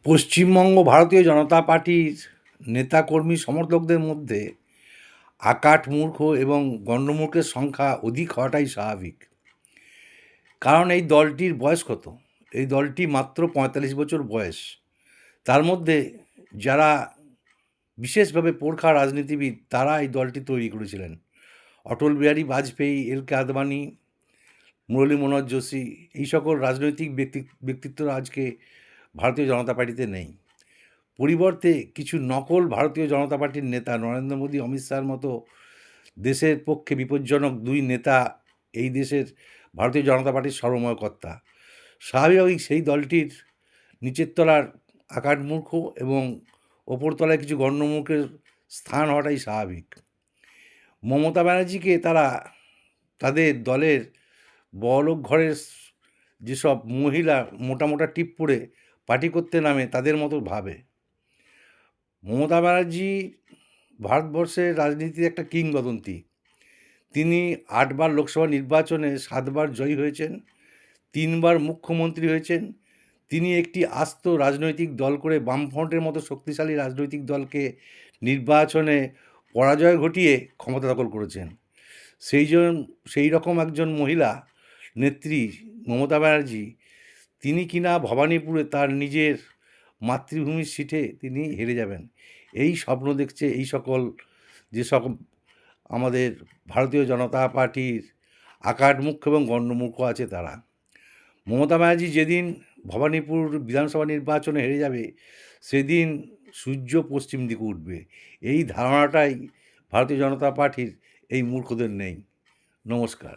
পশ্চিমবঙ্গ ভারতীয় জনতা পার্টির নেতাকর্মী সমর্থকদের মধ্যে আকাট মূর্খ এবং গণ্ডমূর্খের সংখ্যা অধিক হওয়াটাই স্বাভাবিক। কারণ এই দলটির বয়স কত? এই দলটি মাত্র ৪৫ বছর বয়স। তার মধ্যে যারা বিশেষভাবে পোরখা রাজনীতিবিদ তারা এই দলটি তৈরি করেছিলেন। অটল বিহারী বাজপেয়ী, এল.কে. আদবানি, মুরলী মনোহর যোশী এই সকল রাজনৈতিক ব্যক্তিত্বরা আজকে ভারতীয় জনতা পার্টিতে নেই। পরিবর্তে কিছু নকল ভারতীয় জনতা পার্টির নেতা নরেন্দ্র মোদী, অমিত শাহর মতো দেশের পক্ষে বিপজ্জনক দুই নেতা এই দেশের ভারতীয় জনতা পার্টির সর্বময় কর্তা। স্বাভাবিকভাবেই সেই দলটির নিচের তলার আকাট মূর্খ এবং ওপর তলায় কিছু গণ্ডমূর্খের স্থান হওয়াটাই স্বাভাবিক। মমতা ব্যানার্জিকে তারা তাদের দলের বড়লোক ঘরের যেসব মহিলা মোটা মোটা টিপ পরে পার্টি করতে নামে তাদের মতো ভাবে। মমতা ব্যানার্জি ভারতবর্ষের রাজনীতির একটা কিংবদন্তি। তিনি ৮ বার লোকসভা নির্বাচনে ৭ বার জয়ী হয়েছেন, ৩ বার মুখ্যমন্ত্রী হয়েছেন। তিনি একটি আস্ত রাজনৈতিক দল করে বামফ্রন্টের মতো শক্তিশালী রাজনৈতিক দলকে নির্বাচনে পরাজয় ঘটিয়ে ক্ষমতা দখল করেছেন। সেই রকম একজন মহিলা নেত্রী মমতা ব্যানার্জি, তিনি কিনা ভবানীপুরে তার নিজের মাতৃভূমির সিটে তিনি হেরে যাবেন, এই স্বপ্ন দেখছে এই সকল যেসব আমাদের ভারতীয় জনতা পার্টির আকাট মূর্খ এবং গণ্ডমূর্খ আছে তারা। মমতা ব্যানার্জি যেদিন ভবানীপুর বিধানসভা নির্বাচনে হেরে যাবে সেদিন সূর্য পশ্চিম দিকে উঠবে, এই ধারণাটাই ভারতীয় জনতা পার্টির এই মূর্খদের নেই। নমস্কার।